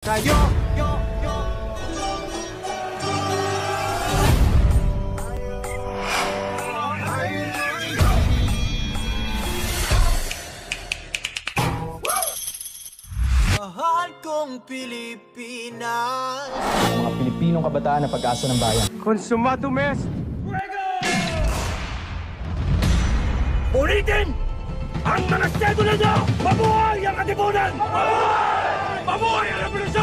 kayo. Mahal kong Pilipinas. Mga Pilipinong kabataan na pag-asa ng bayan. Consumado mes. Ulitin! Ang mga sedula nyo! Mabuhay ang katipunan! Mabuhay! Mabuhay ang revolusyon!